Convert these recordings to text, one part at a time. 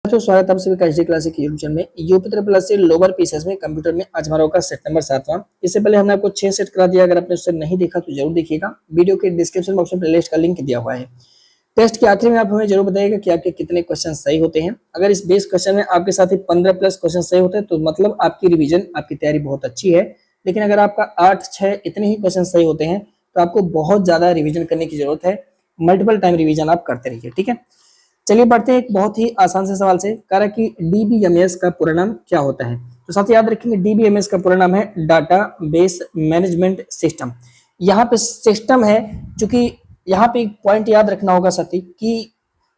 तो स्वागत है आप सभी का एचडी क्लासिक यूट्यूब चैनल में UP triple S C lower PCS में कंप्यूटर में आज हमारा होगा सेट नंबर 7वां। इससे पहले हमने आपको 6 सेट करा दिया। अगर आपने उससे नहीं देखा तो जरूर देखिएगा। वीडियो के डिस्क्रिप्शन बॉक्स में प्लेलिस्ट का लिंक दिया हुआ है। टेस्ट के आखिर में आप हमें जरूर बताइएगा कि आपके कितने क्वेश्चन सही होते हैं। अगर इस बेस क्वेश्चन में आपके साथ ही 15 प्लस क्वेश्चन सही होते हैं तो मतलब आपकी रिविजन, आपकी तैयारी बहुत अच्छी है। लेकिन अगर आपका 8-6 इतने ही क्वेश्चन सही होते हैं तो आपको बहुत ज्यादा रिविजन करने की जरूरत है। मल्टीपल टाइम रिविजन आप करते रहिए, ठीक है। चलिए बढ़ते हैं एक बहुत ही आसान से सवाल से। कह रहा है कि डीबीएमएस का पूरा नाम क्या होता है। तो साथ याद रखेंगे डीबीएमएस का पूरा नाम है डाटा बेस मैनेजमेंट सिस्टम। यहाँ पे सिस्टम है, क्योंकि यहाँ पे एक पॉइंट याद रखना होगा साथी कि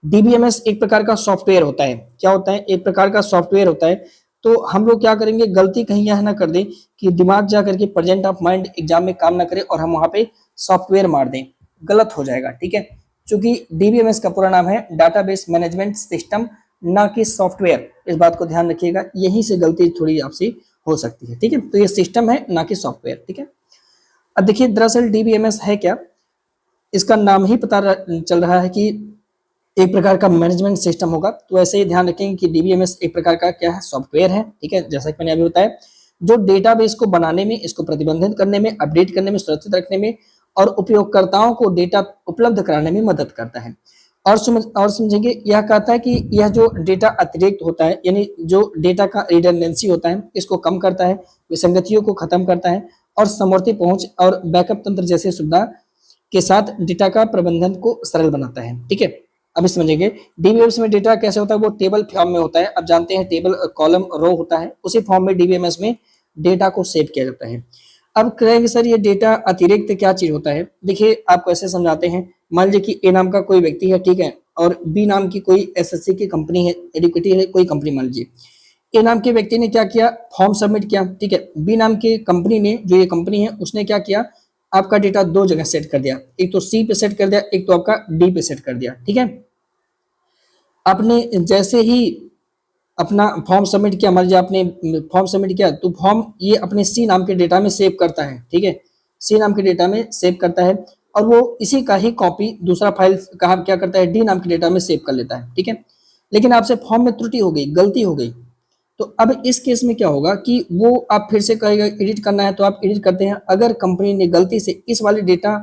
डीबीएमएस एक प्रकार का सॉफ्टवेयर होता है। क्या होता है? एक प्रकार का सॉफ्टवेयर होता है। तो हम लोग क्या करेंगे, गलती कहीं यह ना कर दें कि दिमाग जा करके प्रेजेंट ऑफ माइंड एग्जाम में काम ना करे और हम वहां पे सॉफ्टवेयर मार दें, गलत हो जाएगा, ठीक है। क्योंकि डीबीएमएस का पूरा नाम है डाटाबेस मैनेजमेंट सिस्टम, ना कि सॉफ्टवेयर। इस बात को ध्यान रखिएगा, यहीं से गलती थोड़ी आपसे हो सकती है, ठीक है। तो ये सिस्टम है, ना कि सॉफ्टवेयर, ठीक है। अब देखिए दरअसल डीबीएमएस है क्या, इसका नाम ही पता चल रहा है कि एक प्रकार का मैनेजमेंट सिस्टम होगा। तो ऐसे ही ध्यान रखेंगे कि डीबीएमएस एक प्रकार का क्या है, सॉफ्टवेयर है, ठीक है। जैसा कि मैंने अभी बताया, जो डेटाबेस को बनाने में, इसको प्रतिबंधित करने में, अपडेट करने में, सुरक्षित रखने में और उपयोगकर्ताओं को डेटा उपलब्ध कराने में मदद करता है। और समझेंगे, यह कहता है कि यह जो डेटा अतिरिक्त होता है, यानी जो डेटा का रिडंडेंसी होता है, इसको कम करता है, विसंगतियों को खत्म करता है और समवर्ती पहुंच और बैकअप तंत्र जैसे सुविधा के साथ डेटा का प्रबंधन को सरल बनाता है, ठीक है। अब समझेंगे डीबीएमएस में डेटा कैसे होता है, वो टेबल फॉर्म में होता है। अब जानते हैं टेबल कॉलम रो होता है, उसी फॉर्म में डीबीएमएस में डेटा को सेव किया जाता है। अब कहेंगे सर ये डेटा अतिरिक्त क्या चीज होता है। देखिए आपको ऐसे समझाते हैं। मान लीजिए कि ए नाम का कोई व्यक्ति है, ठीक है, और बी नाम की कोई एसएससी की कंपनी है, एडुकेटी है कोई कंपनी। मान लीजिए ए नाम के व्यक्ति ने क्या किया, फॉर्म सबमिट किया, ठीक है। बी नाम की कंपनी ने, जो ये कंपनी है, उसने क्या किया, आपका डेटा दो जगह सेट कर दिया। एक तो सी पे सेट कर दिया, एक तो आपका डी पे सेट कर दिया, ठीक है। आपने जैसे ही अपना फॉर्म सबमिट किया, मान लीजिए आपने फॉर्म सबमिट किया, तो फॉर्म ये अपने सी नाम के डेटा में सेव करता है, ठीक है। सी नाम के डेटा में सेव करता है और वो इसी का ही कॉपी दूसरा फाइल कहा क्या करता है, डी नाम के डेटा में सेव कर लेता है, ठीक है। लेकिन आपसे फॉर्म में त्रुटि हो गई, गलती हो गई, तो अब इस केस में क्या होगा कि वो आप फिर से कहेगा एडिट करना है तो आप एडिट करते हैं। अगर कंपनी ने गलती से इस वाले डेटा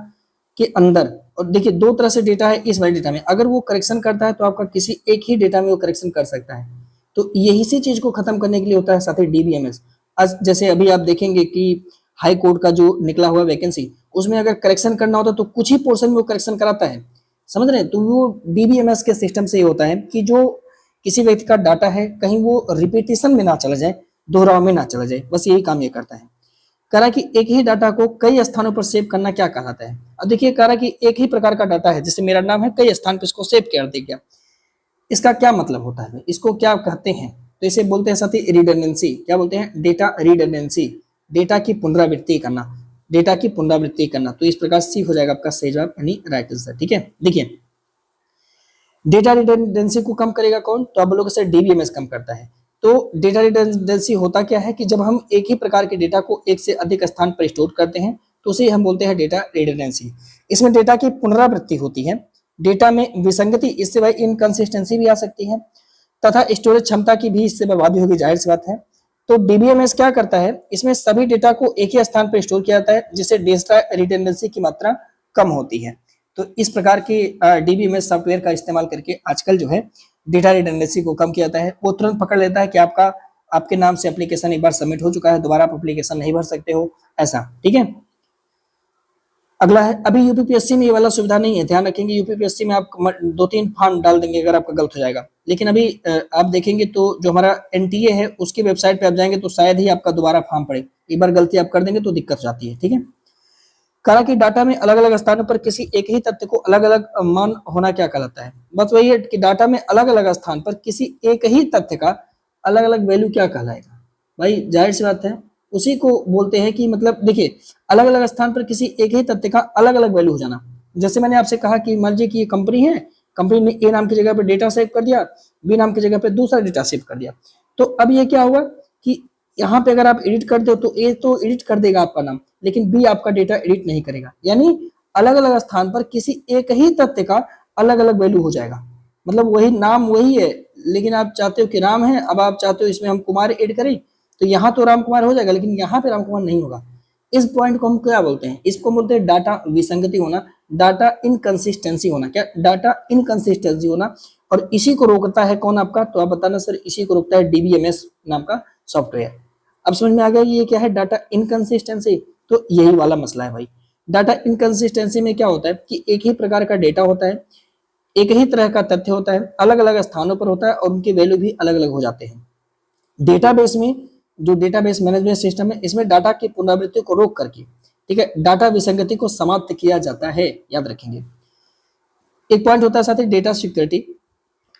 के अंदर, और देखिए दो तरह से डेटा है इस वाले डेटा में, अगर वो करेक्शन करता है तो आपका किसी एक ही डेटा में वो करेक्शन कर सकता है। तो यही सी चीज को खत्म करने के लिए होता है साथ ही डीबीएमएस। आज जैसे अभी आप देखेंगे कि हाई कोर्ट का जो निकला हुआ वैकेंसी, उसमें अगर करेक्शन करना होता है तो कुछ ही पोर्शन में वो करेक्शन कराता है, समझ रहे हैं। तो वो डीबीएमएस के सिस्टम से ये होता है कि जो किसी व्यक्ति का डाटा है कहीं वो रिपीटेशन में ना चला जाए, दोहराव में ना चला जाए, बस यही काम ये करता है। कह रहा कि एक ही डाटा को कई स्थानों पर सेव करना क्या कहलाता है। अब देखिए कह रहा कि एक ही प्रकार का डाटा है, जैसे मेरा नाम है, कई स्थान पर इसको सेव कर दिया, इसका क्या मतलब होता है, इसको क्या कहते हैं। तो इसे बोलते हैं साथी रिडंडेंसी। क्या बोलते हैं? डेटा रिडंडेंसी, डेटा की पुनरावृत्ति करना, डेटा की पुनरावृत्ति करना। तो इस प्रकार सी हो जाएगा आपका सही जवाब, यानी राइट आंसर, ठीक है। देखिए डेटा रिडंडेंसी को कम करेगा कौन, तो आप बोलोगे सर डीबीएमएस कम करता है। तो डेटा रिडंडेंसी होता क्या है कि जब हम एक ही प्रकार के डेटा को एक से अधिक स्थान पर स्टोर करते हैं तो उसे हम बोलते हैं डेटा रिडंडेंसी। इसमें डेटा की पुनरावृत्ति होती है, डेटा में विसंगति, इससे भाई इनकंसिस्टेंसी भी आ सकती है, तथा स्टोरेज क्षमता की भी इससे बर्बादी होगी, जाहिर सी बात है। तो डीबीएमएस क्या करता है, इसमें सभी डेटा को एक ही स्थान पर स्टोर किया जाता है, जिससे डेटा रिडंडेंसी की मात्रा कम होती है। तो इस प्रकार के डीबीएमएस सॉफ्टवेयर का इस्तेमाल करके आजकल जो है डेटा रिडंडेंसी को कम किया जाता है। वो तुरंत पकड़ लेता है कि आपके नाम से एप्लीकेशन एक बार सबमिट हो चुका है, दोबारा आप एप्लीकेशन नहीं भर सकते हो, ऐसा, ठीक है। अगला है, अभी यूपीपीएससी में ये वाला सुविधा नहीं है, ध्यान रखेंगे। यूपीपीएससी में आप 2-3 फॉर्म डाल देंगे अगर आपका गलत हो जाएगा। लेकिन अभी आप देखेंगे तो जो हमारा एनटीए है उसकी वेबसाइट पे आप जाएंगे तो शायद ही आपका दोबारा फॉर्म पड़े। एक बार गलती आप कर देंगे तो दिक्कत हो जाती है, ठीक है। कहा कि डाटा में अलग अलग स्थानों पर किसी एक ही तथ्य को अलग अलग मान होना क्या कहलाता है। बस वही है कि डाटा में अलग अलग स्थान पर किसी एक ही तथ्य का अलग अलग वैल्यू क्या कहलाएगा। भाई जाहिर सी बात है, उसी को बोलते हैं कि मतलब देखिए अलग अलग स्थान पर किसी एक ही तथ्य का अलग अलग वैल्यू हो जाना। जैसे मैंने आपसे कहा कि मान लीजिए कि ये कंपनी है, कंपनी ने ए नाम की जगह पर डेटा सेव कर दिया, बी नाम की जगह पर दूसरा डेटा सेव कर दिया। तो अब ये क्या होगा कि यहाँ पे अगर आप एडिट कर दो तो ए तो एडिट कर देगा आपका नाम, लेकिन बी आपका डेटा एडिट नहीं करेगा। यानी अलग अलग स्थान पर किसी एक ही तथ्य का अलग अलग वैल्यू हो जाएगा। मतलब वही नाम वही है, लेकिन आप चाहते हो कि राम है, अब आप चाहते हो इसमें हम कुमार ऐड करें, तो यहाँ तो राम कुमार हो जाएगा लेकिन यहाँ पे राम कुमार नहीं होगा। इस पॉइंट को हम क्या बोलते हैं, इसको बोलते हैं डाटा विसंगति होना, डाटा इनकंसिस्टेंसी होना। क्या, डाटा इनकंसिस्टेंसी होना। और इसी को रोकता है कौन आपका, तो आप बताना सर, इसी को रोकता है डीबीएमएस नाम का सॉफ्टवेयर। अब समझ में आ गया ये क्या है डाटा इनकंसिस्टेंसी। तो यही वाला मसला है भाई। डाटा इनकंसिस्टेंसी में क्या होता है कि एक ही प्रकार का डेटा होता है, एक ही तरह का तथ्य होता है, अलग अलग स्थानों पर होता है और उनके वैल्यू भी अलग अलग हो जाते हैं। डेटाबेस में, जो डेटाबेस मैनेजमेंट सिस्टम है, इसमें डाटा की पुनरावृत्ति को रोक करके, ठीक है, डाटा विसंगति को समाप्त किया जाता है, याद रखेंगे। एक पॉइंट होता है साथ ही डेटा सिक्योरिटी।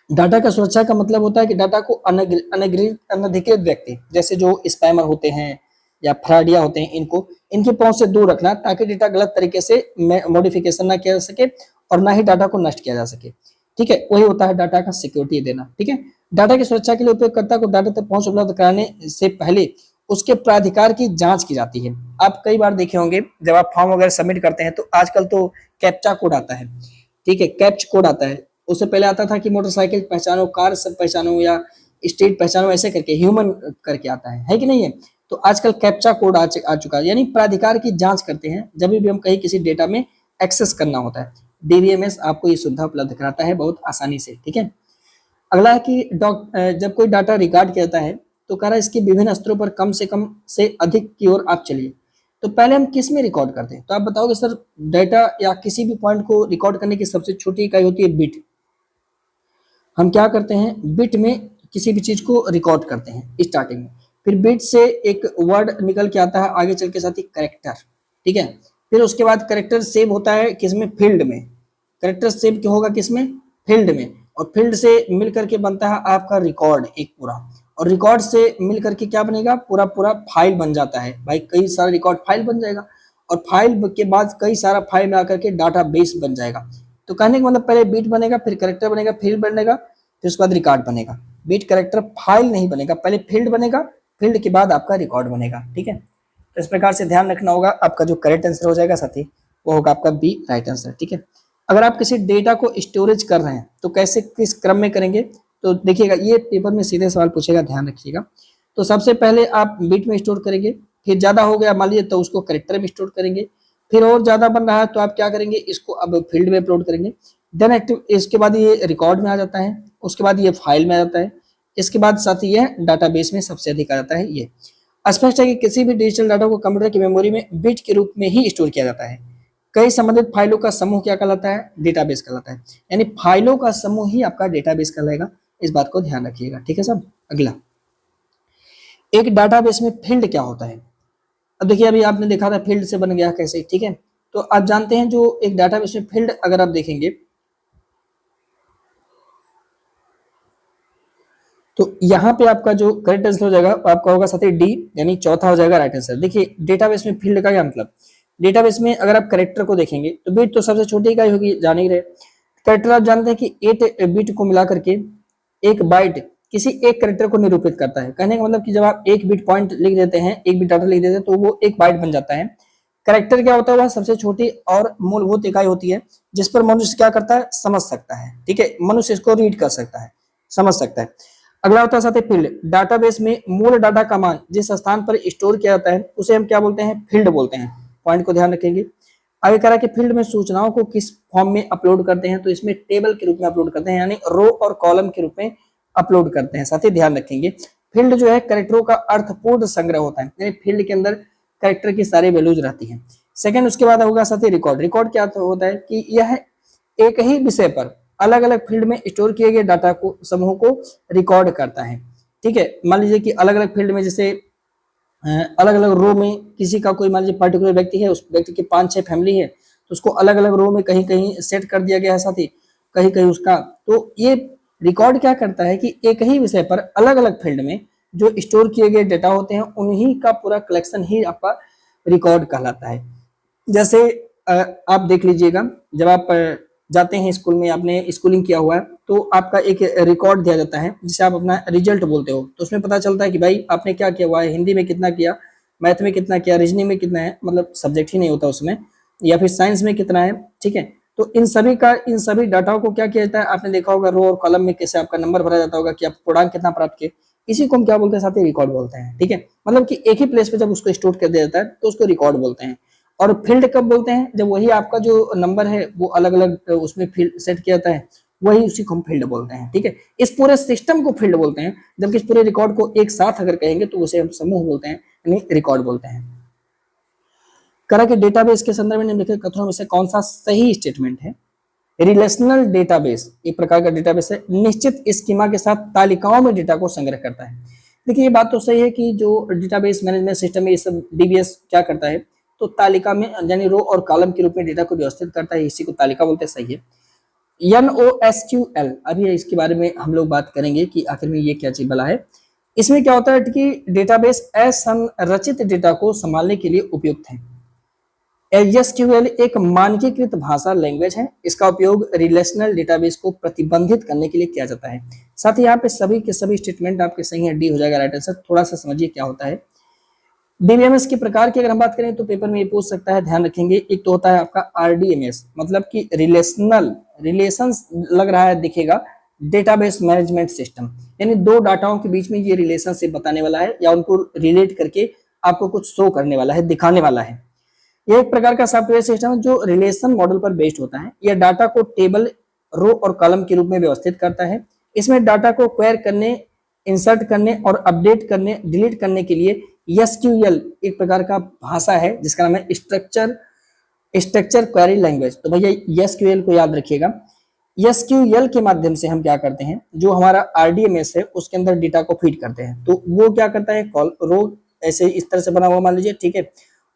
डाटा का सुरक्षा का मतलब होता है कि डाटा को अनधिकृत व्यक्ति, जैसे जो स्पैमर होते हैं या फ्रॉडिया होते हैं, इनको इनकी पहुंच से दूर रखना, ताकि डेटा गलत तरीके से मॉडिफिकेशन ना किया जा सके और ना ही डाटा को नष्ट किया जा सके। ठीक है, वही होता है डाटा का सिक्योरिटी देना। ठीक है, डाटा की सुरक्षा के लिए उपयोगकर्ता को डाटा तक पहुंच उपलब्ध कराने से पहले उसके प्राधिकार की जांच की जाती है। आप कई बार देखे होंगे जब आप फॉर्म वगैरह सबमिट करते हैं तो आजकल तो कैप्चा कोड आता है, ठीक है, कैप्च कोड आता है। उससे पहले आता था कि मोटरसाइकिल पहचानो, कार सब पहचानो या स्ट्रीट पहचानो, ऐसे करके ह्यूमन करके आता है कि नहीं है। तो आजकल कैप्चा कोड आ चुका है, यानी प्राधिकार की जांच करते हैं जब भी हम कहीं किसी डेटा में एक्सेस करना होता है। डीबीएमएस आपको ये सुविधा उपलब्ध कराता है बहुत आसानी से। ठीक है, अगला है कि जब कोई डाटा रिकॉर्ड किया जाता है तो कह रहा है इसके विभिन्न स्तरों पर कम से अधिक की ओर आप चलिए। तो पहले हम किस में रिकॉर्ड करते हैं, तो आप बताओगे सर डाटा या किसी भी पॉइंट को रिकॉर्ड करने की सबसे छोटी इकाई होती है बिट। हम क्या करते हैं, बिट में किसी भी चीज को रिकॉर्ड करते हैं स्टार्टिंग में, फिर बिट से एक वर्ड निकल के आता है आगे चल के साथ ही करेक्टर। ठीक है, फिर उसके बाद करेक्टर सेव होता है किसमें, फील्ड में। करेक्टर सेव क्यों होगा किसमें, फील्ड में। और फील्ड से मिल करके बनता है आपका रिकॉर्ड एक पूरा, और रिकॉर्ड से मिल करके क्या बनेगा, पूरा पूरा फाइल बन जाता है भाई, कई सारा रिकॉर्ड फाइल बन जाएगा। और फाइल के बाद कई सारा फाइल में आकर के डाटा बेस बन जाएगा। तो कहने का मतलब पहले बीट बनेगा, फिर करेक्टर बनेगा, फील्ड बनेगा, फिर उसके बाद रिकॉर्ड बनेगा। बीट करेक्टर फाइल नहीं बनेगा, पहले फील्ड बनेगा, फील्ड के बाद आपका रिकॉर्ड बनेगा। ठीक है, तो इस प्रकार से ध्यान रखना होगा। आपका जो करेक्ट आंसर हो जाएगा साथी वो होगा आपका बी राइट आंसर। ठीक है, अगर आप किसी डेटा को स्टोरेज कर रहे हैं तो कैसे, किस क्रम में करेंगे, तो देखिएगा ये पेपर में सीधे सवाल पूछेगा, ध्यान रखिएगा। तो सबसे पहले आप बिट में स्टोर करेंगे, फिर ज्यादा हो गया मान लीजिए तो उसको करेक्टर में स्टोर करेंगे, फिर और ज्यादा बन रहा है तो आप क्या करेंगे, इसको अब फील्ड में अपलोड करेंगे। देन एक्टिव, इसके बाद ये रिकॉर्ड में आ जाता है, उसके बाद ये फाइल में आ जाता है, इसके बाद साथ ही यह डाटाबेस में सबसे अधिक आ जाता है। ये स्पष्ट है कि किसी भी डिजिटल डाटा को कंप्यूटर की मेमोरी में बिट के रूप में ही स्टोर किया जाता है। कई संबंधित फाइलों का समूह क्या कहलाता है, डेटाबेस कहलाता है। यानी फाइलों का समूह ही आपका डेटाबेस कहलाएगा, इस बात को ध्यान रखिएगा। ठीक है सब। अगला, एक डाटाबेस में फील्ड क्या होता है। अब देखिए अभी आपने देखा था फील्ड से बन गया कैसे। ठीक है, तो आप जानते हैं जो एक डाटाबेस में फील्ड अगर आप देखेंगे तो यहाँ पे आपका जो करेक्ट आंसर हो जाएगा आपका होगा साथी डी, यानी चौथा हो जाएगा राइट आंसर। देखिए डेटाबेस में फील्ड का क्या मतलब, डेटाबेस में अगर आप करेक्टर को देखेंगे तो बिट तो सबसे छोटी इकाई होगी, जान ही रहे। करेक्टर आप जानते हैं कि 8 बिट को मिला करके एक बाइट किसी एक करेक्टर को निरूपित करता है। कहने का मतलब कि जब आप एक बिट पॉइंट लिख देते हैं, एक बिट डाटा लिख देते हैं तो वो एक बाइट बन जाता है। करेक्टर क्या होता है, वह सबसे छोटी और मूलभूत इकाई होती है जिस पर मनुष्य क्या करता है, समझ सकता है। ठीक है, मनुष्य इसको रीड कर सकता है, समझ सकता है। अगला होता है साथ ही फील्ड। डाटाबेस में मूल डाटा का मान जिस स्थान पर स्टोर किया जाता है उसे हम क्या बोलते हैं, फील्ड बोलते हैं। पॉइंट को ध्यान रखेंगे। आगे कह रहा है कि फील्ड में सूचनाओं को किस फॉर्म में अपलोड करते हैं, तो इसमें टेबल के रूप में अपलोड करते हैं, यानी रो और कॉलम के रूप में अपलोड करते हैं। साथ ही ध्यान रखेंगे फील्ड जो है करेक्टरों का अर्थपूर्ण संग्रह होता है, यानी फील्ड के अंदर करेक्टर की सारी वैल्यूज रहती हैं। सेकंड, उसके बाद होगा साथ ही रिकॉर्ड। रिकॉर्ड क्या होता है कि यह एक ही विषय पर अलग अलग फील्ड में स्टोर किए गए डाटा को समूह को रिकॉर्ड करता है। ठीक है, मान लीजिए कि अलग अलग फील्ड में, जैसे अलग अलग रो में किसी का कोई मान लीजिए पर्टिकुलर व्यक्ति है, उस व्यक्ति की 5-6 फैमिली है, तो उसको अलग अलग रो में कहीं कहीं सेट कर दिया गया है साथ ही, कहीं कहीं उसका। तो ये रिकॉर्ड क्या करता है कि एक ही विषय पर अलग अलग फील्ड में जो स्टोर किए गए डेटा होते हैं उन्हीं का पूरा कलेक्शन ही आपका रिकॉर्ड कहलाता है। जैसे आप देख लीजिएगा जब आप जाते हैं स्कूल में, आपने स्कूलिंग किया हुआ है तो आपका एक रिकॉर्ड दिया जाता है जिसे आप अपना रिजल्ट बोलते हो। तो उसमें पता चलता है कि भाई आपने क्या किया हुआ है, हिंदी में कितना किया, मैथ में कितना किया, रीजनिंग में कितना है, मतलब सब्जेक्ट ही नहीं होता उसमें, या फिर साइंस में कितना है। ठीक है, तो इन सभी डाटा को क्या किया जाता है, आपने देखा होगा रो और कॉलम में कैसे आपका नंबर भरा जाता होगा कि आप पूर्णांक कितना प्राप्त किए, इसी को हम क्या बोलते हैं साथ ही रिकॉर्ड बोलते हैं। ठीक है, मतलब कि एक ही प्लेस पे जब उसको स्टोर कर दिया जाता है तो उसको रिकॉर्ड बोलते हैं। और फील्ड कब बोलते हैं, जब वही आपका जो नंबर है वो अलग अलग उसमें फील्ड सेट किया जाता है, वही उसी को हम फील्ड बोलते हैं। ठीक है, इस पूरे सिस्टम को फील्ड बोलते हैं, जबकि इस पूरे रिकॉर्ड को एक साथ अगर कहेंगे तो उसे हम समूह बोलते हैं, यानी रिकॉर्ड बोलते हैं। करा कि डेटाबेस के संदर्भ में निम्नलिखित कथनों में से कौन सा सही स्टेटमेंट है। रिलेशनल डेटाबेस एक प्रकार का डेटाबेस है, निश्चित स्कीमा के साथ तालिकाओं में डेटा को संग्रह करता है। देखिए ये बात तो सही है कि जो डेटाबेस मैनेजमेंट सिस्टम है, ये सब डीबीएस क्या करता है, तो तालिका में यानी रो और कॉलम के रूप में डेटा को व्यवस्थित करता है, इसी को तालिका बोलते हैं, सही है। NoSQL, अभी इसके बारे में हम लोग बात करेंगे कि आखिर में ये क्या चीज बला है। इसमें क्या होता है कि डेटाबेस असंरचित डेटा को संभालने के लिए उपयुक्त है। SQL एक मानकीकृत भाषा लैंग्वेज है, इसका उपयोग रिलेशनल डेटाबेस को प्रतिबंधित करने के लिए किया जाता है। साथ ही यहाँ पे सभी के सभी स्टेटमेंट आपके सही है, डी हो जाएगा राइट आंसर। थोड़ा सा समझिए क्या होता है। डीबीएमएस के प्रकार की अगर हम बात करें तो पेपर में ये पूछ सकता है, ध्यान रखेंगे। एक तो होता है आपका आरडीएमएस, मतलब कि रिलेशंस लग रहा है, दिखेगा डेटाबेस मैनेजमेंट सिस्टम, यानी दो डाटाओं के बीच में ये रिलेशनशिप बताने वाला है या उनको रिलेट करके आपको कुछ शो करने वाला है, दिखाने वाला है। यह एक प्रकार का सॉफ्टवेयर सिस्टम है जो रिलेशन मॉडल पर बेस्ड होता है। यह डाटा को टेबल, रो और कॉलम के रूप में व्यवस्थित करता है। इसमें डाटा को क्वेर करने, इंसर्ट करने और अपडेट करने, डिलीट करने के लिए SQL एक प्रकार का भाषा है जिसका नाम है स्ट्रक्चर क्वेरी लैंग्वेज। तो भैया SQL को याद रखिएगा। SQL के माध्यम से हम क्या करते हैं, जो हमारा RDMS है उसके अंदर डेटा को फीड करते हैं। तो वो क्या करता है, रो ऐसे इस तरह से बना हुआ मान लीजिए, ठीक है,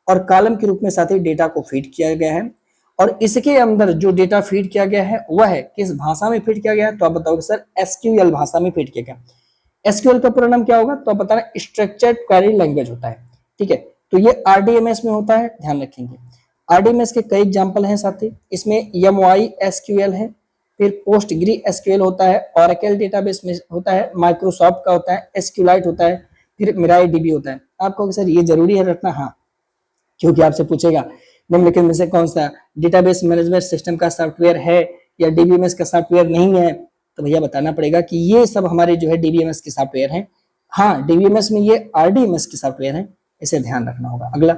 और कॉलम के रूप में साथ ही डेटा को फीड किया गया है। और इसके अंदर जो डेटा फीड किया गया है वह है किस भाषा में फीड किया गया है, तो आप बताओगे सर SQL भाषा में फीड किया गया। SQL का पूरा नाम क्या होगा, तो आप बताना स्ट्रक्चर्ड क्वेरी लैंग्वेज होता है। ठीक है, तो ये RDMS में होता है, ध्यान रखेंगे। RDMS के कई एग्जाम्पल हैं साथी, इसमें MySQL है, फिर PostgreSQL होता है, Oracle डेटाबेस में होता है, माइक्रोसॉफ्ट का होता है, SQLite होता है, फिर MariaDB होता है। आपको सर ये जरूरी है रखना, हाँ, क्योंकि आपसे पूछेगा निम्नलिखित में से कौन सा डेटाबेस मैनेजमेंट सिस्टम का सॉफ्टवेयर है या डीबीएमएस का सॉफ्टवेयर नहीं है, तो भैया बताना पड़ेगा कि ये सब हमारे जो है डीबीएमएस के सॉफ्टवेयर हैं। हाँ, डीबीएमएस में ये आरडीएमएस के सॉफ्टवेयर हैं, इसे ध्यान रखना होगा। अगला,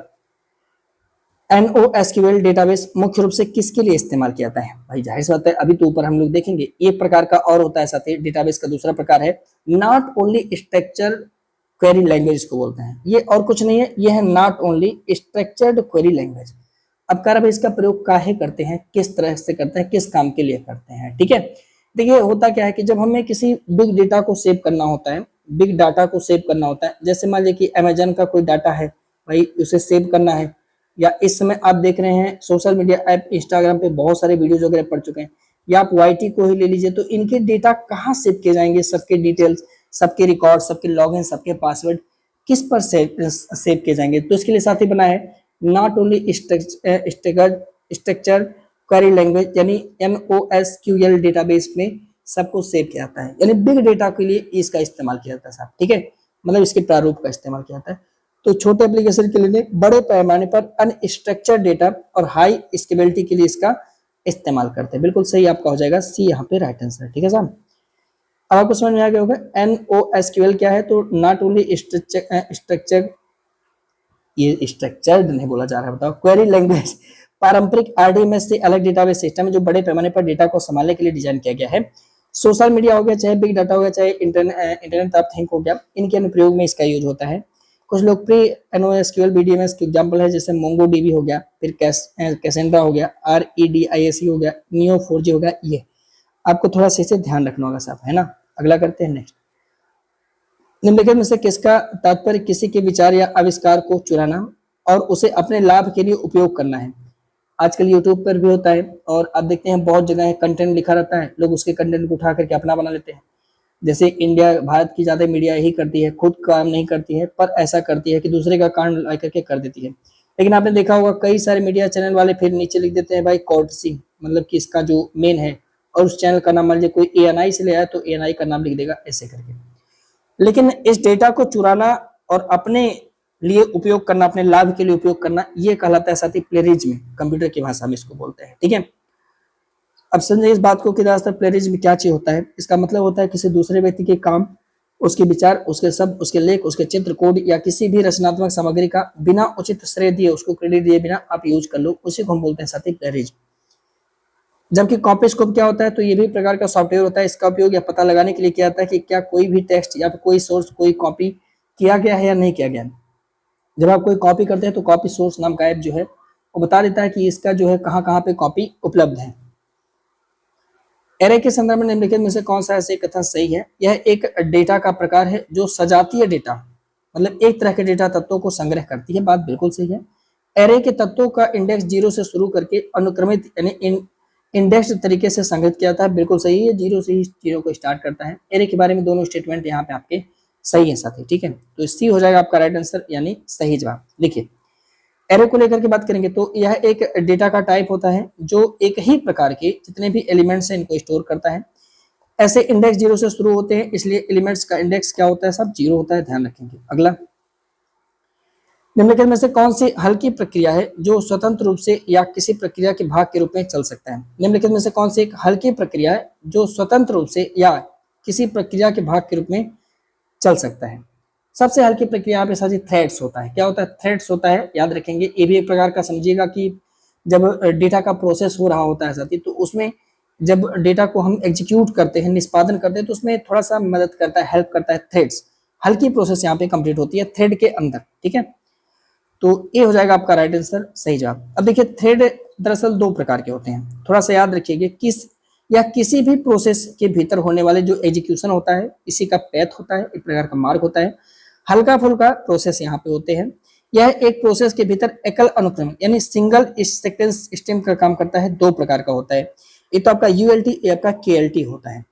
NoSQL डेटाबेस मुख्य रूप से किसके लिए इस्तेमाल किया जाता है, भाई जाहिर सी बात है, अभी तो ऊपर हम लोग देखेंगे। एक प्रकार का और होता है साथी, डेटाबेस का दूसरा प्रकार है not only structure query language को बोलते हैं। ये और कुछ नहीं है, ये है not only structured query language. अब कह रहा इसका प्रयोग काहे करते हैं, किस तरह से करते हैं, किस काम के लिए करते हैं। ठीक है, देखिए होता क्या है कि जब हमें किसी बिग डेटा को सेव करना होता है, बिग डाटा को सेव करना होता है, जैसे मान लीजिए कि अमेजन का कोई डाटा है, भाई उसे सेव करना है, या इस समय आप देख रहे हैं सोशल मीडिया ऐप इंस्टाग्राम पे बहुत सारे वीडियोज वगैरह पड़ चुके हैं, या आप YT को ही ले लीजिए, तो इनके डेटा कहाँ सेव किए जाएंगे, सबके डिटेल्स, सबके रिकॉर्ड, सबके लॉगिन, सबके पासवर्ड किस पर सेव किए जाएंगे। तो इसके लिए साथ ही बना है not only structure query language, यानी NoSQL डेटाबेस में सबको सेव किया जाता है, यानी बिग डेटा के लिए इसका इस्तेमाल किया जाता है साहब। ठीक है, मतलब इसके प्रारूप का इस्तेमाल किया जाता है। तो छोटे एप्लीकेशन के लिए बड़े पैमाने पर अनस्ट्रक्चर्ड डेटा और हाई स्केलेबिलिटी के लिए इसका इस्तेमाल करते हैं। बिल्कुल सही आपका हो जाएगा, सी यहाँ पे राइट आंसर। ठीक है साहब, अब आपको समझ में आ गया होगा NoSQL क्या है। तो नॉट ओनली स्ट्रक्चर, ये स्ट्रक्चर्ड नहीं बोला जा रहा है, बताओ, क्वेरी लैंग्वेज पारंपरिक आरडीएमएस से अलग डेटाबेस सिस्टम है जो बड़े पैमाने पर डेटा को संभालने के लिए डिजाइन किया गया है। सोशल मीडिया हो गया, चाहे बिग डाटा हो गया, चाहे इंटरनेट ऑफ थिंग हो गया, इनके अनुप्रयोग में इसका यूज होता है। कुछ लोकप्रिय NoSQL BDMS के एग्जाम्पल है, जैसे MongoDB हो गया, फिर कैसेंड्रा हो गया, REDISE हो गया, Neo4j हो गया। ये आपको थोड़ा सा इसे ध्यान रखना होगा साहब, है ना। अगला करते हैं नेक्स्ट। निम्नलिखित में से किसका तात्पर्य किसी के विचार या आविष्कार को चुराना और उसे अपने लाभ के लिए उपयोग करना है। आजकल यूट्यूब पर भी होता है, और आप देखते हैं बहुत जगह कंटेंट लिखा रहता है, लोग उसके कंटेंट को उठा करके अपना बना लेते हैं। जैसे इंडिया, भारत की ज्यादा मीडिया यही करती है, खुद काम नहीं करती है, पर ऐसा करती है कि दूसरे का कांड ला करके कर देती है। लेकिन आपने देखा होगा कई सारे मीडिया चैनल वाले फिर नीचे लिख देते हैं भाई कोर्टसी, मतलब कि इसका जो मेन है, और उस चैनल का नाम मान लीजिए कोई ANI से ले आया तो ANI का नाम लिख देगा, ऐसे करके। लेकिन इस डेटा को चुराना और अपने लिए उपयोग करना, अपने लाभ के लिए उपयोग करना, ये कहलाता है साथी प्लेरिज्म, कंप्यूटर की भाषा में इसको बोलते हैं। ठीक है, अब समझिए इस बात को कि दरअसल प्लेजरिज्म क्या चीज होता है। इसका मतलब होता है किसी दूसरे व्यक्ति के काम, उसके विचार, उसके शब्द, उसके लेख, उसके चित्र, कोड या किसी भी रचनात्मक सामग्री का बिना उचित श्रेय दिए, उसको क्रेडिट दिए बिना आप यूज कर लो, उसी को हम बोलते हैं साथी प्लेजरिज्म। जबकि कॉपी स्कोप क्या होता है, तो ये भी प्रकार का सॉफ्टवेयर होता है। इसका उपयोग यह पता लगाने के लिए किया जाता है कि क्या कोई भी टेक्स्ट या कोई सोर्स, कोई कॉपी किया गया है या नहीं किया गया है। जब आप कोई कॉपी करते हैं तो कॉपी सोर्स नाम का ऐप जो है वो बता देता है कि इसका जो है कहाँ कहाँ पे कॉपी उपलब्ध है। एरे के संदर्भ में निम्नलिखित में से कौन सा ऐसे कथन सही है? यह एक डेटा का प्रकार है जो सजातीय डेटा, मतलब एक तरह के डेटा तत्वों को संग्रह करती है। बात बिल्कुल सही है। एरे के तत्वों का इंडेक्स 0 से शुरू करके अनुक्रमित यानी इंडेक्स तरीके से संग्रहित किया जाता है। बिल्कुल सही है, 0 से ही चीजों को स्टार्ट करता है। एरे के बारे में दोनों स्टेटमेंट यहाँ पे आपके सही है साथी, ठीक है। तो सी हो जाएगा आपका राइट आंसर यानी सही जवाब। देखिए एरे को लेकर के बात करेंगे तो यह एक डेटा का टाइप होता है जो एक ही प्रकार के जितने भी एलिमेंट्स हैं इनको स्टोर करता है। ऐसे इंडेक्स 0 से शुरू होते हैं, इसलिए एलिमेंट्स का इंडेक्स क्या होता है, सब 0 होता है, ध्यान रखेंगे। अगला, निम्नलिखित में से कौन सी हल्की प्रक्रिया है जो स्वतंत्र रूप से या किसी प्रक्रिया के भाग के रूप में चल सकता है? निम्नलिखित में से कौन सी एक हल्की प्रक्रिया है जो स्वतंत्र रूप से या किसी प्रक्रिया के भाग के रूप में चल सकता है? सबसे हल्की प्रक्रिया यहाँ पे साथी थ्रेड्स होता है। क्या होता है? थ्रेड्स होता है, याद रखेंगे। ये भी एक प्रकार का समझिएगा कि जब डेटा का प्रोसेस हो रहा होता है साथी, तो उसमें जब डेटा को हम एग्जीक्यूट करते हैं, निष्पादन करते हैं, तो उसमें थोड़ा सा मदद करता है, हेल्प करता है थ्रेड्स। हल्की प्रोसेस यहाँ पे कंप्लीट होती है थ्रेड के अंदर, ठीक है। तो ये हो जाएगा आपका राइट आंसर, सही जवाब। अब देखिए थ्रेड दरअसल दो प्रकार के होते हैं, थोड़ा सा याद रखिएगा। किसी भी प्रोसेस के भीतर होने वाले जो एग्जीक्यूशन होता है, इसी का पैथ होता है, एक प्रकार का मार्ग होता है। हल्का फुल्का प्रोसेस यहाँ पे होते हैं। यह एक प्रोसेस के भीतर एकल अनुक्रम यानी सिंगल सीक्वेंस स्ट्रीम का काम करता है। दो प्रकार का होता है, एक तो आपका यूएलटी, एक आपका केएलटी होता है।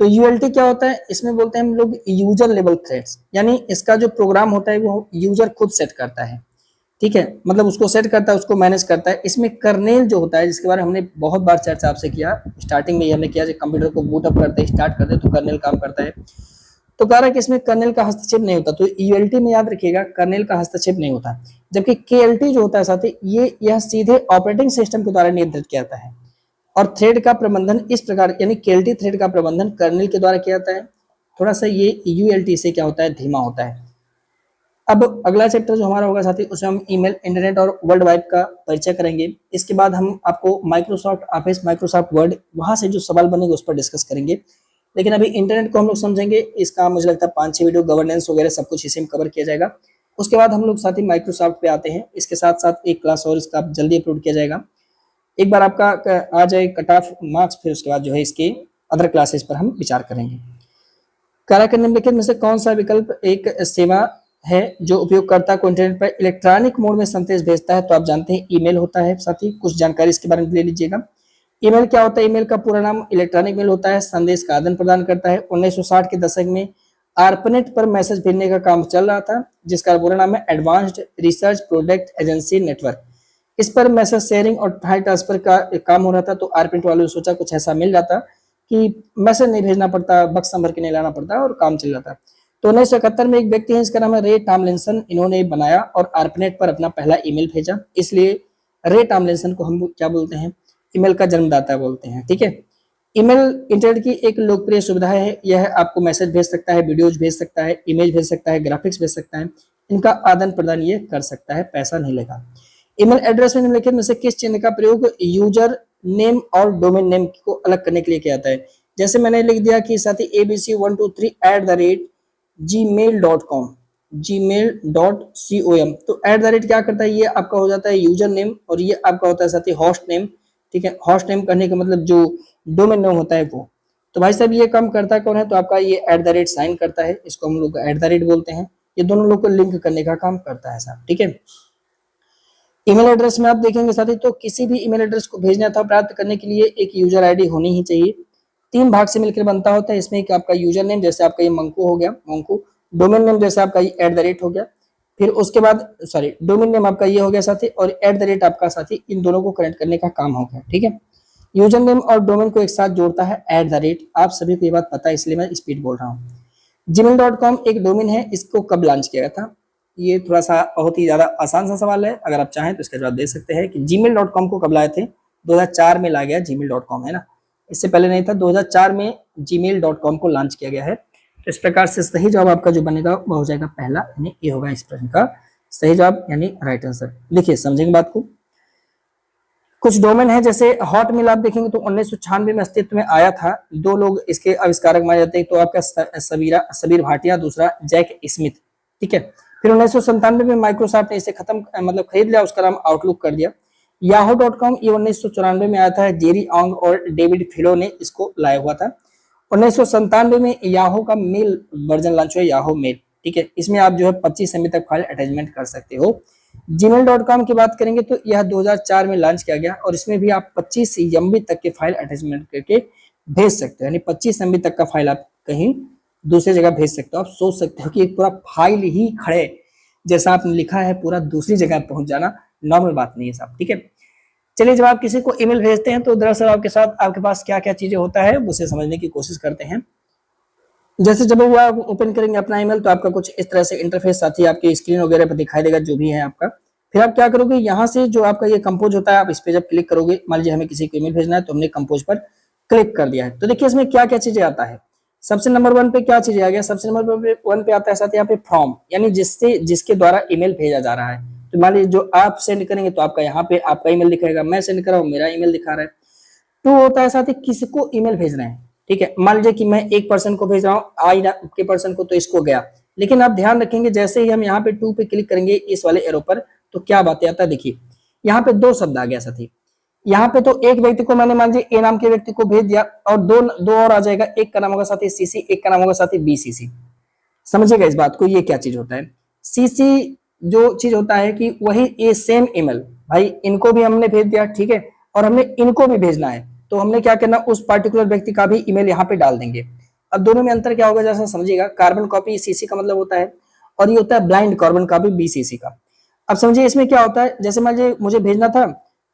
तो यूएलटी क्या होता है? इसमें बोलते हैं हम लोग यूजर लेवल थ्रेड्स, यानी इसका जो प्रोग्राम होता है वो यूजर खुद सेट करता है, ठीक है। मतलब उसको सेट करता है, उसको मैनेज करता है। इसमें कर्नेल जो होता है, जिसके बारे में हमने बहुत बार चर्चा आपसे किया, स्टार्टिंग में हमने किया, जब कंप्यूटर को बूट अप करते हैं, स्टार्ट करते हैं, तो कर्नेल काम करता है। तो कह रहा है कि इसमें कर्नेल का हस्तक्षेप नहीं होता। तो यूएलटी में याद रखिएगा कर्नेल का हस्तक्षेप नहीं होता। जबकि केएलटी जो होता है साथी, यह सीधे ऑपरेटिंग सिस्टम के द्वारा नियंत्रित किया जाता है। और थ्रेड का प्रबंधन इस प्रकार, यानी केएलटी थ्रेड का प्रबंधन कर्नेल के द्वारा किया जाता है। थोड़ा सा ये यूएलटी से क्या होता है, धीमा होता है। अब अगला चैप्टर जो हमारा होगा साथी, उसमें हम ईमेल, इंटरनेट और वर्ल्ड वाइड का परिचय करेंगे। इसके बाद हम आपको माइक्रोसॉफ्ट ऑफिस, माइक्रोसॉफ्ट वर्ड, वहां से जो सवाल बनेंगे उस पर डिस्कस करेंगे। लेकिन अभी इंटरनेट को हम लोग समझेंगे, इसका मुझे लगता है 5-6 वीडियो, गवर्नेंस वगैरह सब कुछ इसी में कवर किया जाएगा। उसके बाद हम लोग साथी माइक्रोसॉफ्ट पे आते हैं। इसके साथ साथ एक क्लास और इसका जल्दी अपलोड किया जाएगा। एक बार आपका आ जाए कट ऑफ मार्क्स, फिर उसके बाद जो है इसके अदर क्लासेस पर हम विचार करेंगे। कार्य निम्नलिखित में से कौन सा विकल्प एक सेवा है जो उपयोगकर्ता को इंटरनेट पर इलेक्ट्रॉनिक मोड में संदेश भेजता है? तो आप जानते हैं ईमेल होता है साथी। कुछ जानकारी इसके बारे में ले लीजिएगा। ईमेल क्या होता है? ईमेल का पूरा नाम इलेक्ट्रॉनिक मेल होता है, संदेश का आदान प्रदान करता है। 1960 के दशक में आर्पनेट पर मैसेज भेजने का काम चल रहा था, जिसका पूरा नाम है advanced research product agency network. इस पर मैसेज शेयरिंग और फाइल ट्रांसफर का काम हो रहा था। तो आर्पनेट वालों ने सोचा कुछ ऐसा मिल जाता कि मैसेज नहीं भेजना पड़ता, बक्स संभर के नहीं लाना पड़ता और काम चल जाता। तो 1971 में एक व्यक्ति है, इसका नाम है रे टॉमलिंसन, इन्होंने बनाया और आर्पनेट पर अपना पहला ईमेल भेजा। इसलिए रे टॉमलिंसन को हम क्या बोलते हैं, ईमेल का जन्मदाता बोलते हैं, ठीक है। ईमेल इंटरनेट की एक लोकप्रिय सुविधा है। यह आपको मैसेज भेज सकता है, वीडियोज भेज सकता है, इमेज भेज सकता है, ग्राफिक्स भेज सकता है। इनका आदान प्रदान ये कर सकता है, पैसा नहीं लेगा। ईमेल एड्रेस में निम्नलिखित में से किस चिन्ह का प्रयोग यूजर नेम और डोमेन नेम को अलग करने के लिए किया जाता है? जैसे मैंने लिख दिया कि साथी abc123@gmail.com, gmail.com। तो @ क्या करता है, ये आपका हो जाता है यूजर नेम और ये आपका होता है साथी होस्ट नेम, ठीक है। होस्ट नेम करने का मतलब जो डोमेन नेम होता है वो। तो भाई साहब ये काम करता कौन है? तो आपका ये @ साइन करता है, इसको हम लोग @ बोलते हैं। ये दोनों लोग को लिंक करने का काम करता है साहब, ठीक है। ईमेल एड्रेस में आप देखेंगे साथी, तो किसी भी ईमेल एड्रेस को भेजने अथवा प्राप्त करने के लिए एक यूजर आईडी होनी ही चाहिए। 3 भाग से मिलकर बनता होता है। इसमें एक आपका यूजर नेम, जैसे आपका ये मंकू हो गया, मंकू। डोमेन नेम जैसे आपका ये @ हो गया। फिर उसके बाद डोमेन नेम आपका ये हो गया साथी, और @ आपका साथी, इन दोनों को कनेक्ट करने का काम हो गया, ठीक है। यूजर नेम और डोमेन को एक साथ जोड़ता है @। आप सभी को ये बात पता है, इसलिए मैं स्पीड बोल रहा हूँ। gmail.com एक डोमेन है, इसको कब लॉन्च किया गया था? ये थोड़ा सा बहुत ही ज्यादा आसान सा सवाल है, अगर आप चाहें तो इसका जवाब दे सकते हैं कि gmail.com को कब लाए थे? 2004 में ला गया gmail.com, है ना। इससे पहले नहीं था। 2004 में gmail.com को लॉन्च किया गया है। तो इस प्रकार से सही जवाब आपका जो बनेगा वह हो जाएगा पहला, यानी ये होगा इस प्रश्न का सही जवाब, यानी राइट आंसर। देखिए समझेंगे बात को। कुछ डोमेन है जैसे हॉटमेल, आप देखेंगे तो 1996 में अस्तित्व में आया था। दो लोग इसके आविष्कारक माने जाते हैं, तो आपका सबीर भाटिया, दूसरा जैक स्मिथ, ठीक है। फिर 1997 में माइक्रोसॉफ्ट ने इसे मतलब खरीद लिया, उसका नाम आउटलुक कर दिया। yahoo.com ये 1994 में आया था, जेरी ऑंग और डेविड फिलो ने इसको लाया हुआ था। 1997 में याहू का मेल वर्जन लॉन्च हुआ, याहू मेल, ठीक है। इसमें आप जो है 25 MB तक फाइल अटैचमेंट कर सकते हो। gmail.com की बात करेंगे तो यह 2004 में लॉन्च किया गया और इसमें भी आप 25 MB तक के फाइल अटैचमेंट करके भेज सकते हो, यानी 25 MB तक का फाइल आप कहीं दूसरी जगह भेज सकते हो। आप सोच सकते हो कि एक पूरा फाइल ही खड़े जैसा आपने लिखा है पूरा दूसरी जगह पहुंच जाना नॉर्मल बात नहीं है साहब, ठीक है। चलिए, जब आप किसी को ईमेल भेजते हैं तो दरअसल आपके साथ आपके पास क्या क्या चीजें होता है उसे समझने की कोशिश करते हैं। जैसे जब भी आप ओपन करेंगे अपना ईमेल तो आपका कुछ इस तरह से इंटरफेस साथ ही आपकी स्क्रीन वगैरह पर दिखाई देगा जो भी है आपका। फिर आप क्या करोगे, यहाँ से जो आपका ये कंपोज होता है आप इस पे जब क्लिक करोगे, मान लीजिए हमें किसी को ईमेल भेजना है तो हमने कंपोज पर क्लिक कर दिया है। तो देखिए इसमें क्या क्या चीजें आता है। सबसे नंबर 1 पे क्या चीजें आ गया, सबसे नंबर 1 पे आता है साथ यहाँ पे फॉर्म, यानी जिसके द्वारा ईमेल भेजा जा रहा है। तो मान लीजिए जो आप सेंड करेंगे तो आपका यहाँ पे आपका ईमेल दिखाएगा, मैं सेंड कर रहा हूँ मेरा ईमेल दिखा रहा है। 2 होता है साथ ही किसको ईमेल भेज रहे हैं, ठीक है। मान लीजिए कि मैं एक पर्सन को भेज रहा हूँ, आई के पर्सन को, तो इसको गया। लेकिन आप ध्यान रखेंगे जैसे ही हम यहाँ पे 2 पे क्लिक करेंगे इस वाले एरो पर, तो क्या बातें आता है। देखिए यहाँ पे 2 शब्द आ गया साथी। यहाँ पे तो एक व्यक्ति को मैंने मान लीजिए ए नाम के व्यक्ति को भेज दिया और दो और आ जाएगा, एक का नाम होगा साथी सीसी, एक का नाम होगा साथी बीसीसी। समझिएगा इस बात को, ये क्या चीज होता है। सीसी जो चीज होता है कि वही ये सेम ईमेल, भाई इनको भी हमने भेज दिया, ठीक है, और हमने इनको भी भेजना है, तो हमने क्या करना, उस पार्टिकुलर व्यक्ति का भी ईमेल यहाँ पे डाल देंगे। अब दोनों में अंतर क्या होगा जैसा समझिएगा, कार्बन कॉपी सीसी का मतलब होता है और ये होता है ब्लाइंड कार्बन कॉपी बीसीसी का। अब समझिए इसमें क्या होता है, जैसे मान लीजिए मुझे भेजना था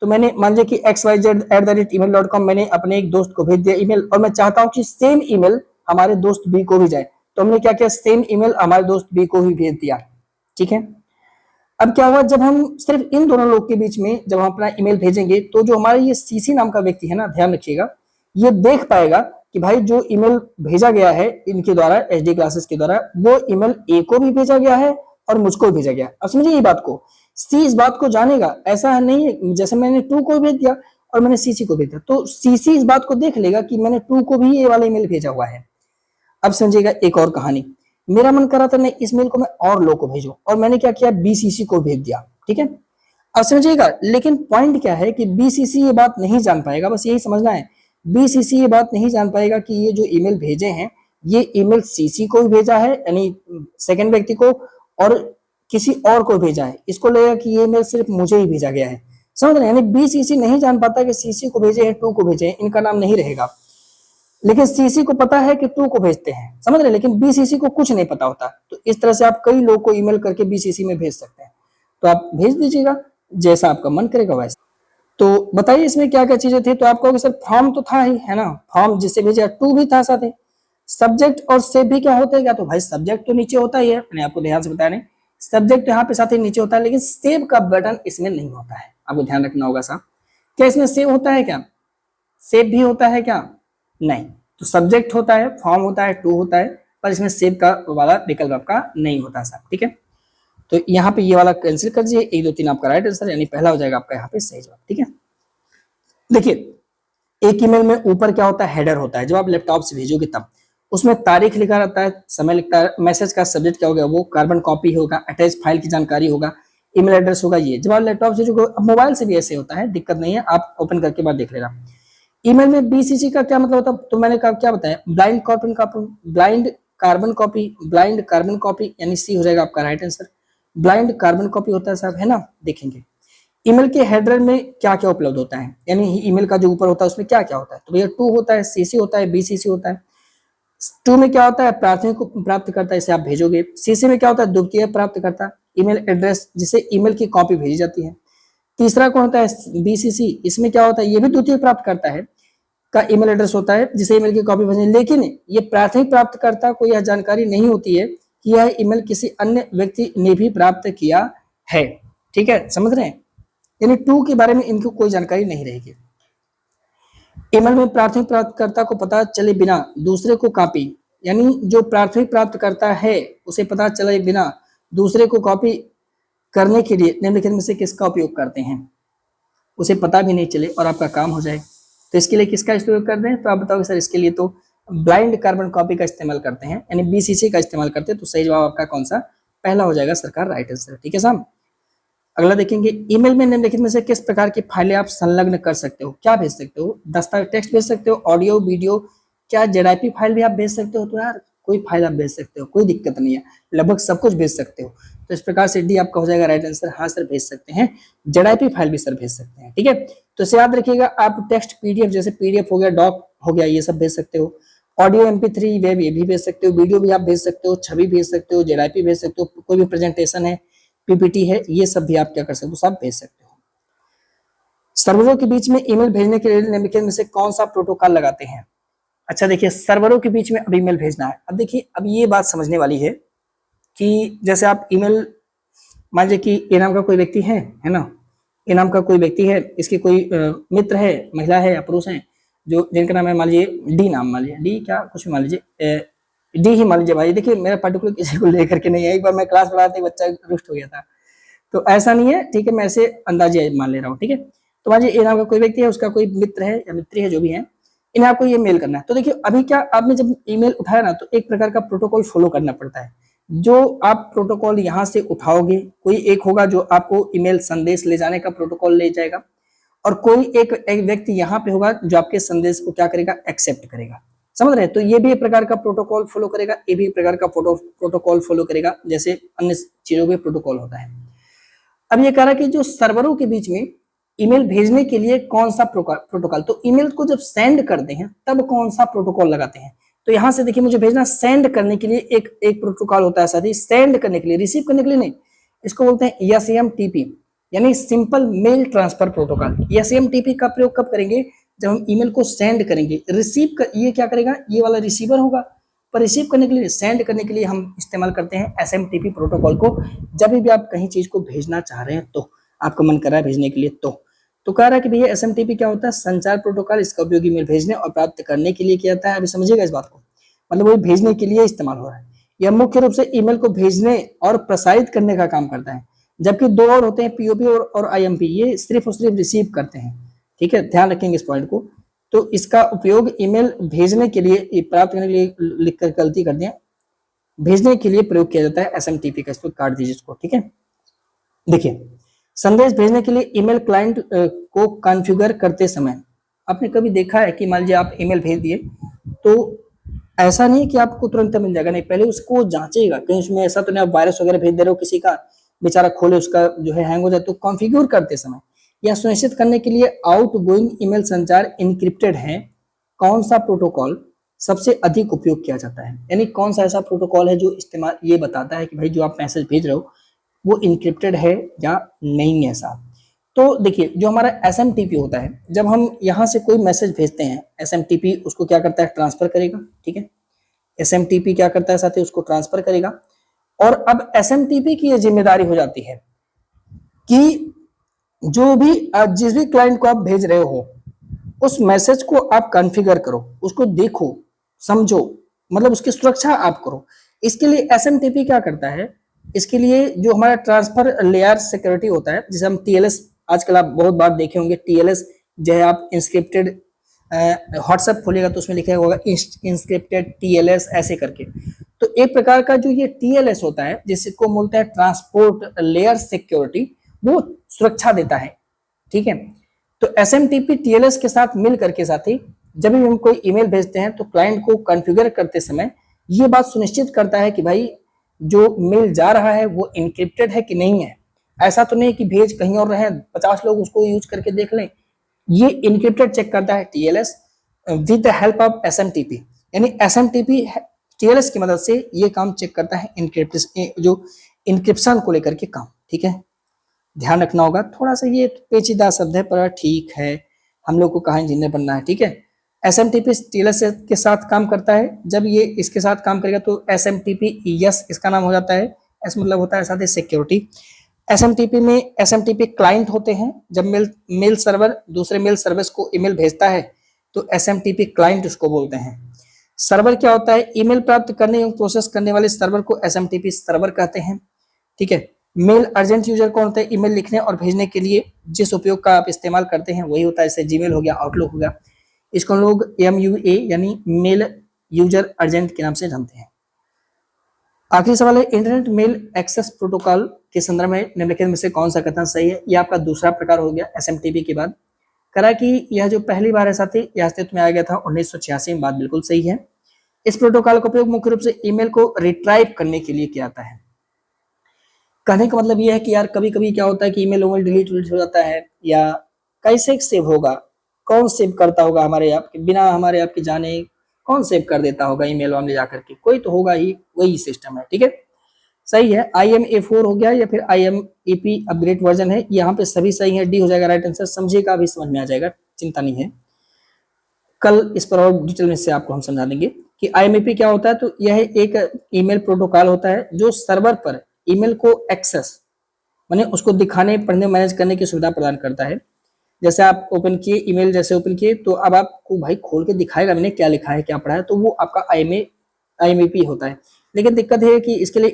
तो मैंने मान लीजिए कि xyz@email.com मैंने अपने एक दोस्त को भेज दिया ईमेल और मैं चाहता हूं कि सेम ईमेल हमारे दोस्त बी को भी जाए, तो हमने क्या किया, सेम ईमेल हमारे दोस्त बी को भी भेज दिया, ठीक है। अब क्या हुआ, जब हम सिर्फ इन दोनों लोग के बीच में जब हम अपना ईमेल भेजेंगे तो जो हमारा ये सीसी नाम का व्यक्ति है ना, ध्यान रखिएगा, ये देख पाएगा कि भाई जो ईमेल भेजा गया है इनके द्वारा, एचडी क्लासेस के द्वारा, वो ईमेल ए को भी भेजा गया है और मुझको भेजा गया। अब समझिए ये बात को, सी इस बात को जानेगा, ऐसा नहीं है जैसे मैंने 2 को भेज दिया और मैंने सीसी को भेज दिया, तो सीसी इस बात को देख लेगा कि मैंने 2 को भी ये वाला ईमेल भेजा हुआ है। अब समझिएगा एक और कहानी, मेरा मन कर रहा था मैं इस मेल को मैं और लोग को भेजूं और मैंने क्या किया, बीसीसी को भेज दिया, ठीक है। अब समझिएगा, लेकिन पॉइंट क्या है कि बीसीसी ये बात नहीं जान पाएगा, बस यही समझना है, बीसीसी ये बात नहीं जान पाएगा कि ये जो ईमेल भेजे हैं ये ईमेल सीसी को भी भेजा है, यानी सेकंड व्यक्ति को, और किसी और को भेजा है। इसको लगेगा कि ये ईमेल सिर्फ मुझे ही भेजा गया है, समझ रहे हैं। यानी बीसीसी नहीं जान पाता कि सीसी को भेजे हैं 2 को भेजे हैं, इनका नाम नहीं रहेगा। लेकिन सीसी को पता है कि 2 को भेजते हैं, समझ रहे, लेकिन बीसीसी को कुछ नहीं पता होता। तो इस तरह से आप कई लोग को ईमेल करके बीसीसी में भेज सकते हैं, तो आप भेज दीजिएगा जैसा आपका मन करेगा वैसा। तो बताइए इसमें क्या क्या चीजें थी, तो आप कहोगे सर फॉर्म तो था ही, है ना, फॉर्म जिससे भेजा, 2 भी था साथ ही। सब्जेक्ट और सेव भी क्या होता है, क्या, तो भाई सब्जेक्ट तो नीचे होता ही है, मैंने आपको ध्यान से बताया नहीं, सब्जेक्ट यहाँ पे साथ ही नीचे होता है, लेकिन सेव का बटन इसमें नहीं होता है, आपको ध्यान रखना होगा साहब। क्या इसमें सेव होता है, क्या सेव भी होता है, क्या नहीं। तो सब्जेक्ट होता है, फॉर्म होता है, 2 होता है, पर इसमें सेव का वाला विकल्प आपका नहीं होता साहब, ठीक है। तो यहाँ पे ये वाला कैंसिल कर दीजिए, 1 2 3 आपका राइट आंसर, यानी पहला हो जाएगा आपका यहाँ पे सही जवाब, ठीक है। देखिए एक ईमेल में ऊपर क्या होता है, हेडर होता है, जब आप लैपटॉप से भेजोगे तब उसमें तारीख लिखा रहता है, समय लिखता है, मैसेज का सब्जेक्ट क्या होगा, वो कार्बन कॉपी होगा, अटैच फाइल की जानकारी होगा, ईमेल एड्रेस होगा। ये जब आप लैपटॉप से जो, मोबाइल से भी ऐसे होता है, दिक्कत नहीं है, आप ओपन करके बाद देख लेना। ईमेल में बीसीसी का क्या मतलब होता है, तो मैंने क्या बताया, blind carbon copy, blind carbon copy, blind carbon copy, यानी सी हो जाएगा आपका right answer. Blind carbon copy होता है साहब, है ना। देखेंगे ईमेल के हेडर में क्या क्या उपलब्ध होता है, यानी ईमेल का जो ऊपर होता है उसमें क्या क्या होता है, तो भैया 2 होता है, सीसी होता है, बीसीसी होता है। 2 में क्या होता है, प्राथमिक को प्राप्त करता है, इसे आप भेजोगे। सीसी में क्या होता है, द्वितीय प्राप्त करता, ईमेल एड्रेस जिसे ईमेल की कॉपी भेजी जाती है। तीसरा कौन होता है, बीसीसी, इसमें क्या होता है, ये भी द्वितीय प्राप्त करता है का ईमेल एड्रेस होता है जिसे ईमेल की कॉपी भेजनी, लेकिन ये प्राथमिक प्राप्तकर्ता को यह जानकारी नहीं होती है कि यह ईमेल किसी अन्य व्यक्ति ने भी प्राप्त किया है, ठीक है, समझ रहे हैं। यानी 2 के बारे में इनको कोई जानकारी नहीं रहेगी। ईमेल में प्राथमिक प्राप्तकर्ता को पता चले बिना दूसरे को कॉपी, यानी जो प्राथमिक प्राप्तकर्ता है उसे पता चले बिना दूसरे को कॉपी करने के लिए निम्नलिखित में से किसका उपयोग करते हैं? उसे पता भी नहीं चले और आपका काम हो जाए, तो इसके लिए किसका उपयोग करते हैं? तो आप बताओगे सर इसके लिए तो ब्लाइंड कार्बन कॉपी का इस्तेमाल करते हैं, यानी बीसीसी का इस्तेमाल करते हैं। तो सही जवाब आपका कौन सा? पहला हो जाएगा सरकार, राइट आंसर। ठीक है साहब, अगला देखेंगे, ईमेल में निम्नलिखित में से किस प्रकार की फाइलें आप संलग्न कर सकते हो? क्या भेज सकते हो? दस्तावेज, टेक्स्ट भेज सकते हो, ऑडियो, वीडियो, क्या जेडआईपी फाइल भी आप भेज सकते हो? तो यार कोई फाइल आप भेज सकते हो, कोई दिक्कत नहीं है, लगभग सब कुछ भेज सकते हो। तो इस प्रकार से डी आपका हो जाएगा राइट आंसर। हाँ सर भेज सकते हैं, जेडआईपी फाइल भी सर भेज सकते हैं। ठीक है, तो इसे याद रखिएगा, आप टेक्स्ट पीडीएफ, जैसे पीडीएफ हो गया, डॉक हो गया, ये सब भेज सकते हो। ऑडियो MP3 वेब ये भी भेज सकते हो, वीडियो भी आप भेज सकते हो, छवि भेज सकते हो, जेडआईपी भेज सकते हो, कोई भी प्रेजेंटेशन है, पीपीटी है, ये सब भी आप क्या कर सकते हो, सब भेज सकते हो। सर्वरों के बीच में ईमेल भेजने के लिए निम्नलिखित में से कौन सा प्रोटोकॉल लगाते हैं? अच्छा देखिए, सर्वरों के बीच में अब ईमेल भेजना है। अब देखिए, अब ये बात समझने वाली है कि जैसे आप ईमेल, मान लीजिए कि ए नाम का कोई व्यक्ति है ना, ए नाम का कोई व्यक्ति है, इसके कोई मित्र है, महिला है या पुरुष है, जो जिनका नाम है मान लीजिए डी, नाम मान लीजिए डी, क्या कुछ भी मान लीजिए, डी ही मान लीजिए भाई। देखिए मेरा पर्टिकुलर किसी को लेकर के नहीं है, एक बार मैं क्लास पढ़ाते बच्चा रुष्ट हो गया था, तो ऐसा नहीं है। ठीक है, मैं ऐसे अंदाजे मान ले रहा हूँ। ठीक है, तो मान लीजिए ए नाम का कोई व्यक्ति है, उसका कोई मित्र है या मित्री है, जो भी है, इन्हें आपको ये मेल करना है। तो देखिए अभी क्या, आपने जब ईमेल उठाया ना, तो एक प्रकार का प्रोटोकॉल फॉलो करना पड़ता है। जो आप प्रोटोकॉल यहाँ से उठाओगे, कोई एक होगा जो आपको ईमेल संदेश ले जाने का प्रोटोकॉल ले जाएगा, और कोई एक व्यक्ति यहाँ पे होगा जो आपके संदेश को क्या करेगा, एक्सेप्ट करेगा। समझ रहे हैं? तो ये भी एक प्रकार का प्रोटोकॉल फॉलो करेगा, ये भी एक प्रकार का प्रोटोकॉल फॉलो करेगा, जैसे अन्य चीजों में प्रोटोकॉल होता है। अब ये कह रहा है कि जो सर्वरों के बीच में ईमेल भेजने के लिए कौन सा प्रोटोकॉल, तो ईमेल को जब सेंड करते हैं तब कौन सा प्रोटोकॉल लगाते हैं? तो यहां से देखिए, मुझे भेजना, सेंड करने के लिए एक प्रोटोकॉल होता है साथी, सेंड करने के लिए, रिसीव करने के लिए नहीं, इसको बोलते हैं SMTP, यानी simple mail transfer protocol. SMTP का प्रयोग कब करेंगे? जब हम ईमेल को सेंड करेंगे। रिसीव कर, ये क्या करेगा, ये वाला रिसीवर होगा, पर रिसीव करने के लिए, सेंड करने के लिए हम इस्तेमाल करते हैं SMTP प्रोटोकॉल को, जब भी आप कहीं चीज को भेजना चाह रहे हैं, तो आपका मन कर रहा है भेजने के लिए, तो कह रहा है कि भैया SMTP क्या होता है? संचार प्रोटोकॉल। इसका उपयोग ईमेल भेजने और प्राप्त करने के लिए किया जाता है। अभी समझिएगा इस बात को, मतलब वो भेजने के लिए इस्तेमाल हो रहा है। यह मुख्य रूप से ईमेल को भेजने और प्रसारित करने का काम करता है, जबकि दो और होते हैं, POP और IMP, ये सिर्फ और सिर्फ रिसीव करते हैं। ठीक है, ध्यान रखेंगे इस पॉइंट को। तो इसका उपयोग ईमेल भेजने के लिए, प्राप्त करने के लिए, लिखकर गलती कर दिया, भेजने के लिए प्रयोग किया जाता है SMTP का। इसको काट दीजिए इसको। ठीक है, देखिए, संदेश भेजने के लिए ईमेल क्लाइंट को कॉन्फ़िगर करते समय आपने कभी देखा है कि मान लीजिए आप ईमेल भेज दिए, तो ऐसा नहीं कि आपको तुरंत मिल जाएगा, नहीं, पहले उसको जांचेगा, कहीं उसमें ऐसा तो नहीं आप वायरस वगैरह भेज दे रहे हो, किसी का बेचारा खोले उसका जो है हैंग हो जाए। तो कॉन्फ़िगर करते समय यह सुनिश्चित करने के लिए आउटगोइंग ईमेल संचार इनक्रिप्टेड है, कौन सा प्रोटोकॉल सबसे अधिक उपयोग किया जाता है? यानी कौन सा ऐसा प्रोटोकॉल है जो इस्तेमाल ये बताता है कि भाई जो आप मैसेज भेज रहे हो वो इनक्रिप्टेड है या नहीं है साहब। तो देखिए, जो हमारा SMTP होता है, जब हम यहाँ से कोई मैसेज भेजते हैं, SMTP उसको क्या करता है, ट्रांसफर करेगा। ठीक है, SMTP क्या करता है साथी, उसको ट्रांसफर करेगा। और अब SMTP की ये जिम्मेदारी हो जाती है कि जो भी जिस भी क्लाइंट को आप भेज रहे हो, उस मैसेज को आप कॉन्फ़िगर करो, उसको देखो, समझो, मतलब उसकी सुरक्षा आप करो। इसके लिए SMTP क्या करता है, इसके लिए जो हमारा ट्रांसफर लेयर सिक्योरिटी होता है, जिसे हम TLS, आजकल आप बहुत बार देखे होंगे TLS, जो है आप इंस्क्रिप्टेड, व्हाट्सएप खोलिएगा तो उसमें लिखा होगा इंस्क्रिप्टेड TLS ऐसे करके। तो एक प्रकार का जो ये TLS होता है, जिसको बोलते हैं ट्रांसपोर्ट लेयर सिक्योरिटी, वो सुरक्षा देता है। ठीक है, तो SMTP TLS के साथ मिल करके साथी, जब भी हम कोई ईमेल भेजते हैं तो क्लाइंट को कॉन्फ़िगर करते समय ये बात सुनिश्चित करता है कि भाई जो मेल जा रहा है वो इनक्रिप्टेड है कि नहीं है। ऐसा तो नहीं कि भेज कहीं और रहे, 50 लोग उसको यूज करके देख लें। ये इनक्रिप्टेड चेक करता है TLS with the help of SMTP, यानी SMTP TLS की मदद से ये काम चेक करता है, जो इनक्रिप्शन को लेकर के काम। ठीक है, ध्यान रखना होगा, थोड़ा सा ये पेचीदा शब्द है पर ठीक है, हम लोग को कहाँ इंजीनियर बनना है। ठीक है, SMTP TLS के साथ काम करता है, जब ये इसके साथ काम करेगा तो SMTP यस इसका नाम हो जाता है। एस मतलब होता है साथ ही सिक्योरिटी। SMTP में SMTP क्लाइंट होते हैं, जब मेल सर्वर दूसरे मेल सर्विस को ईमेल भेजता है तो SMTP क्लाइंट उसको बोलते हैं। सर्वर क्या होता है? ईमेल प्राप्त करने एवं प्रोसेस करने वाले सर्वर को SMTP सर्वर कहते हैं। ठीक है। मेल अर्जेंट यूजर कौन होता है? ईमेल लिखने और भेजने के लिए जिस उपयोग का आप इस्तेमाल करते हैं वही होता है, जैसे जीमेल हो गया, आउटलुक हो गया। इसको हम लोग MUA यानी मेल यूजर अर्जेंट के नाम से जानते हैं। आखिरी सवाल है, इंटरनेट मेल एक्सेस प्रोटोकॉल के संदर्भ में निम्नलिखित में से कौन सा कथन सही है? यह आपका दूसरा प्रकार हो गया SMTP के बाद। करा कि यह जो पहली बार ऐसा थी, यह अस्तित्व में आ गया था 1986 में, बात बिल्कुल सही है। इस प्रोटोकॉल का उपयोग मुख्य रूप से ईमेल को रिट्राइव करने के लिए किया जाता है। कहने का मतलब यह है कि यार कभी कभी क्या होता है कि ईमेल डिलीट हो जाता है, या कैसे सेव होगा, कौन सेव करता होगा हमारे आप के बिना हमारे आपके जाने, कौन सेव कर देता होगा ईमेल में जाकर के? कोई तो होगा ही, वही सिस्टम है। ठीक है, सही है। IMA4 हो गया या फिर IMAP अपग्रेड वर्जन है, यहाँ पे सभी सही है, डी हो जाएगा राइट आंसर। समझिएगा, अभी समझ में आ जाएगा, चिंता नहीं है। कल इस पर और डिटेल में से आपको हम समझा देंगे कि IMAP क्या होता है। तो यह एक ईमेल प्रोटोकॉल होता है जो सर्वर पर ईमेल को एक्सेस माने उसको दिखाने, पढ़ने, मैनेज करने की सुविधा प्रदान करता है। जैसे आप ओपन किए ईमेल, जैसे ओपन किए तो अब आपको भाई खोल के दिखाएगा मैंने क्या लिखा है, क्या पढ़ा है, तो वो आपका IMAP होता है। लेकिन दिक्कत है कि इसके लिए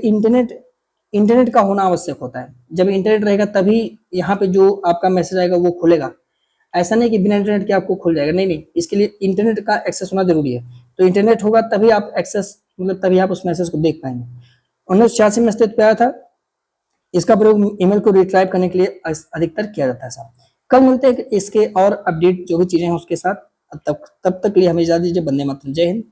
इंटरनेट का होना आवश्यक होता है। जब इंटरनेट रहेगा तभी यहाँ पे जो आपका मैसेज आएगा वो खुलेगा। ऐसा नहीं कि बिना इंटरनेट के आपको खुल जाएगा, नहीं, इसके लिए इंटरनेट का एक्सेस होना जरूरी है। तो इंटरनेट होगा तभी आप एक्सेस, मतलब तभी आप उस मैसेज को देख पाएंगे। 1986 में अस्तित्व में आया था। इसका प्रयोग ईमेल को रिट्राइव करने के लिए अधिकतर किया जाता है साहब। कल मिलते हैं इसके और अपडेट जो भी चीजें हैं उसके साथ। तब तक के लिए हमें इजाजत दीजिए। वंदे मातरम। जय हिंद।